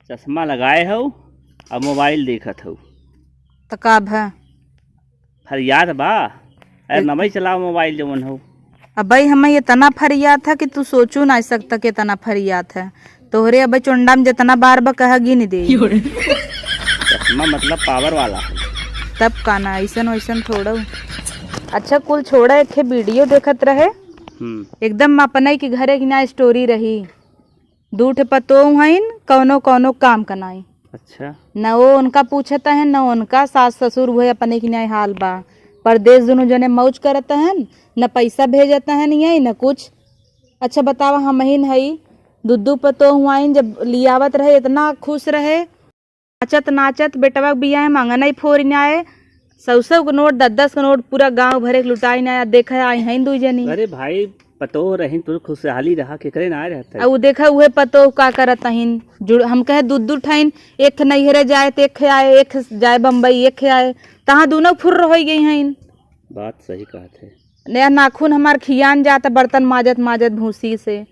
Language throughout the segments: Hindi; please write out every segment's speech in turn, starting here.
चश्मा लगाए हो और मोबाइल देखत हो तो कब है फरियाद बा। अरे नमई चलाओ मोबाइल जवन हो। अब भाई हमें इतना फरियाद था कि तू सोचू ना सकता कि इतना फरियाद है तोहरे अब चुंडा में जितना बार बार कहेगी नहीं दे चश्मा मतलब पावर वाला है। तब का ना ऐसा वैसन थोड़ा। अच्छा कुल छोड़ा एक वीडियो देखत रहे एकदम अपने के घरे की ना स्टोरी रही। दूठ पतो हईन कौनो कौनो काम कनाई। अच्छा न वो उनका पूछता है न उनका सास ससुर हुए अपने की न्याय हाल बा। परदेश दोनों जने मौज करता है न पैसा भेजता है नहीं न कुछ। अच्छा बतावा हम ही हई दुद्दू पतो हुआइन जब लियावत रहे इतना खुश रहे नाचत नाचत बेटवा बिया मांगना ही फोर आए 100 का नोट 10 का नोट पूरा गांव भरे लुटाई ना देखा आई हैं दू जनी। अरे भाई पतो रही तू खुशहाली रहा केकरे ना रहता अब देखा हुए पतो का करत हईन जुड़ हम कहे दूध ठाइन एक नैहरे जाए तो एक आए एक जाए बम्बई एक आए तहाँ दोनों फुर्र हो गई हैं। बात सही कहत है। नया नाखून हमार खियान जाता बर्तन माजत माजत भूसी से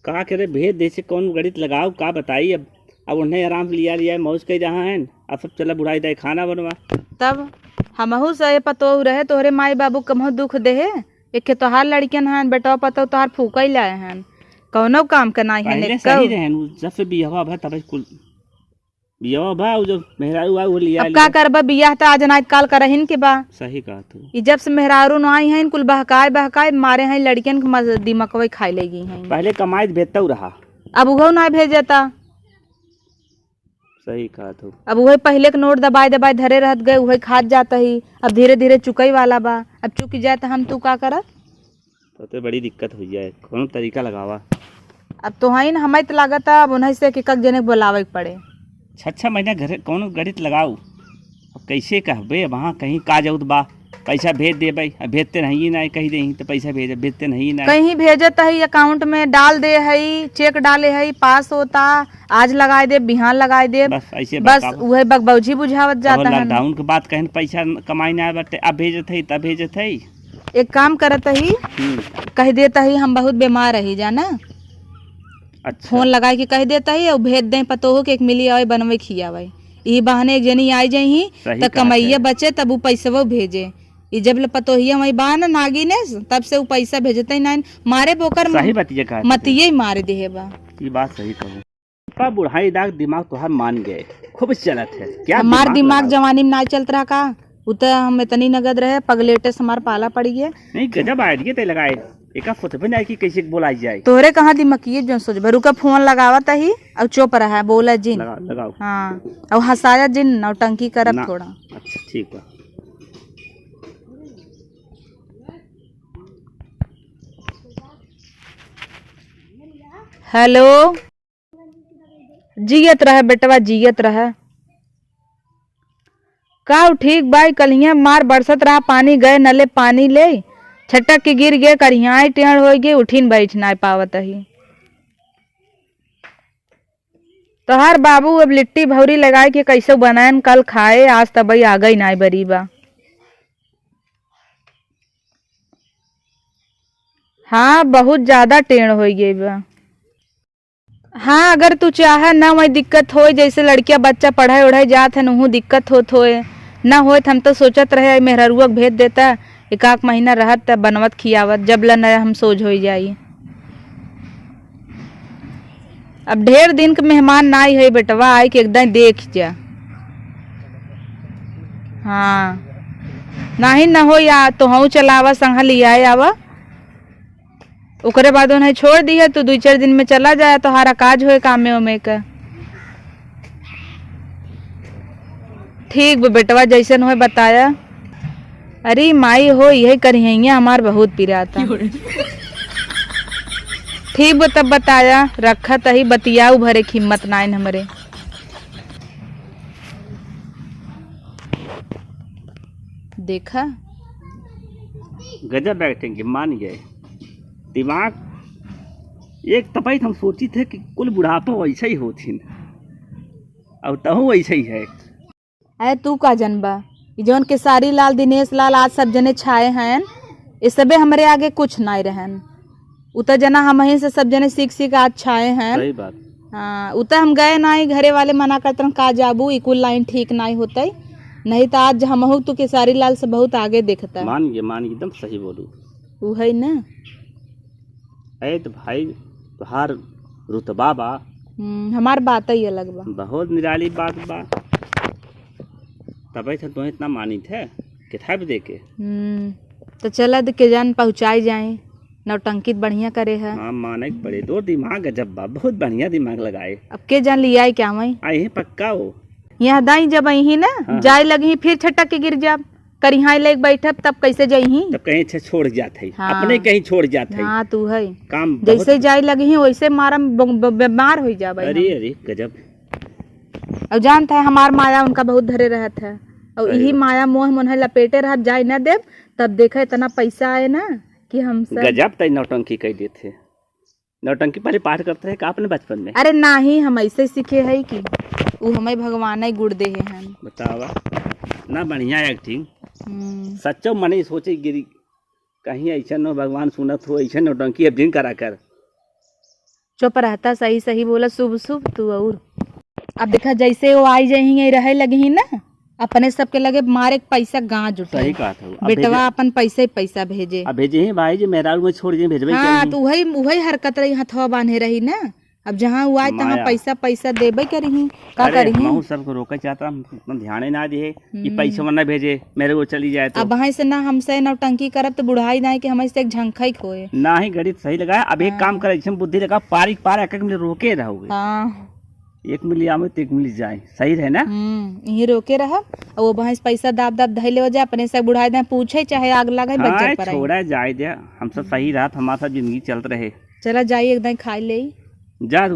का करे भेज दे से कौन गणित लगाओ का बताई। अब उन्हें आराम लिया लिया मौज कही रहा है। अब सब चला बुढ़ाई दे खाना बनवा तब हमहू से पतो रहे तोहरे माई बाबू कमहो दुख दे एक तोहार लड़कियन हैं बेटा पतो तोहार फूका ही लाए हैं कौनो काम करना है सही रहे जब से बियाह भा तब कुल बियाह भा जो मेहरारू आ वो लिया अब का करबा बियाह त आज नाइट काल करहिन के बा। सही कहा तू। ई जब से मेहरारू न आई हैं कुल बहकाए बहकाए मारे हैं लड़कियन के दिमकवे खाई लेगी हैं। पहले कमाई भेजता रहा अब उहो ना भेजता। सही कहा तू। अब वही पहले के नोट दबाए दबाए धरे रहत गए वही खाद जाता ही अब धीरे धीरे चुकई वाला बा। अब चुक जाए तो हम तू का करत तो बड़ी दिक्कत हो जाए कौन तरीका लगावा। अब तो है ना हमें तो लागत अब उन्हीं से कि कक जने बुलावे के पड़े 6 महीना घर कौन गणित लगाऊ। अब कैसे कहबे वहाँ कहीं का जाऊत बा पैसा भेज दे भाई अब भेजते नहीं ना कहीं दे तो पैसा भेजते नहीं ना कहीं भेजत है अकाउंट में डाल दे है चेक डाले है पास होता आज लगाए दे बिहान लगाए दे बस ऐसे बस वही बगबौजी बुझावत जाता है। लॉकडाउन के बाद कहीं पैसा कमाई ना बटे अब भेजत है तब भेजत है। एक काम करत ही कह देता ही हम बहुत बीमार रही जाना। अच्छा फोन लगा के कह देता ही और भेज दे पतो हो कि एक मिली आवे बनवे खियावे यही बहाने एक जनी आई जाही तो कमाइया बचे तब वो पैसा भेजे। ये जब पतो ही वही बान नागी ने तब से वो पैसा भेजते ही नहीं मारे बोकर सही बतिया मतिये ही मारे दे बा। ये बात सही कहूँ बुढ़ाई दाग दिमाग तो हम मान गए खूब चलत है क्या हमार दिमाग जवानी में ना चलत रहा का उतर हम इतनी नगद रहे पगलेटे से हमार पाला पड़ी है। नहीं गजब आइडिया ते लगाए एक फुटबे नहीं कि कैसे बोलाई जाए तोहरे कहाँ दिमाग जो सोच भरू का फोन लगावत ही और चुप रहा बोला जिन लगाओ हाँ और हंसाया जिन नौटंकी करब थोड़ा। अच्छा ठीक है। हेलो जियत रहे बेटवा जियत रहे का ठीक बाई कलिया मार बरसत रहा पानी गए नले पानी ले छटक के गिर गए करिया टेढ़ हो गए उठीन बैठ ना पावत ही। तो हर बाबू अब लिट्टी भौरी लगाए के कैसे बनाए कल खाए आज तब आ गई ना बरीबा। हाँ बहुत ज्यादा टेढ़ हो गई बा। हाँ अगर तू चाहे ना वही दिक्कत हो जैसे लड़कियां बच्चा पढ़ाई उढ़ाई जात है नहू दिक्कत होत होए ना होए हम तो सोचत रहे मेहरुआ भेज देता एक महीना रहत बनवत खियावत जब ला न हम सोच हो जाई। अब ढेर दिन के मेहमान ना आई है बेटवा आई के एकदम देख जा। हाँ नहीं न हो या तो हूँ चलावा संग लिया आवा ओकरे बाद उन्हें छोड़ दी है तो 2-4 दिन में चला जाए तो हारा काज होए कामे उमे का। ठीक बेटवा जैसन हो बताया। अरे माई हो यही करिए हमार बहुत पिराता। ठीक तब बताया रखा तही बतियाऊ भरे हिम्मत नाइन हमरे। देखा गजब बैठेंगे मान गए दिमाग एक तपैत हम सोची थे कि कुल बुढ़ापा वैसे ही होथिन और तहु वैसे ही है। अरे तू का जनबा जौन केसारी लाल दिनेश लाल आज सब जने छाए हैं इस सबे हमरे आगे कुछ नहीं रहन उतर जना हम ही से सब जने सीख सीख आज छाए हैं। सही बात हाँ उ तो हम गए नहीं, घरे वाले मना करते हैं का जाबू इकुल लाइन ठीक नहीं होता है, नहीं तो आज हम तो केसारी लाल से बहुत आगे देखता है। मान गए एकदम सही बोलू। वो है ना। अरे तो भाई तुहार रुतबा बा, हमार बात ही अलग बा। बहुत निराली बात बा, तभी तो तुम्हें इतना मानी थे किताब दे के। तो चला के जान पहुँचाई जाए, नौटंकित बढ़िया करे है। हाँ माने के पड़े, दो दिमाग गजब बा, बहुत बढ़िया दिमाग लगाए। अब के जान लिया है क्या मैं आए हैं पक्का हो यहाँ दाई जब अही ना हाँ। जाए लगी फिर छटक के गिर जाब, करिहा लेके बैठब तब कैसे जही। तब कहीं अच्छा छोड़ जाते है, हाँ। अपने कहीं छोड़ जाते है। हाँ तू है काम जैसे जाए लगी वैसे मारम बीमार हो जाब। अरे अरे गजब। अब जानता है हमार माया उनका बहुत धरे रहत है, और यही माया मोह मन लपेटे रह जाए न देव, तब देखा इतना पैसा आए ना कि हम सब गजब तय नौटंकी कह देते। नौटंकी पहले पाठ करते है का अपने बचपन में? अरे नहीं हम ऐसे सीखे है कि वो हमें भगवान ही गुड़ दे हैं। बतावा ना बढ़िया एक्टिंग। सच्चो मने सोचे गिरी कहीं ऐसा न भगवान सुनत हो, ऐसा नौटंकी अब दिन करा कर। चुप रहता, सही सही बोला, शुभ शुभ तू। और अब देखा जैसे वो आई जाही रहे लगी ना, अपने सबके लगे मारे पैसा गाँव जुटे। सही कहा था बेटवा अपन पैसे पैसा भेजे। अब भेजे हैं भाई जी, मेरा में छोड़ दिए भेजबे। हाँ तो वही हरकत रही, हथवा बांधे रही ना। अब जहाँ हुआ है तहाँ पैसा पैसा देबे करी का करी। मैं सबको रोका चाहता, हम ध्यान ही ना दिए कि पैसा वरना भेजे मेरे को चली जाए तो। अब वहाँ से ना हमसे नौटंकी करब तो बुढ़ाई ना कि हमें से एक झंखा खोए ना ही गणित सही लगाया। अब एक काम करे, इसमें बुद्धि लगा, पार एक मिनट रोके रहोगे। हाँ 1 मिली आवे तो 1 मिली जाए, सही रहे ना। यही रोके रह, और वो भैंस पैसा दाब दाब धैले हो जाए, अपने से बुढ़ाई दे पूछे चाहे आग लगे बच्चे पर छोड़ा जाए दे, हम सब सही रहा, हमारा जिंदगी चलते रहे। चला जाइए एकदम खाई ले जा।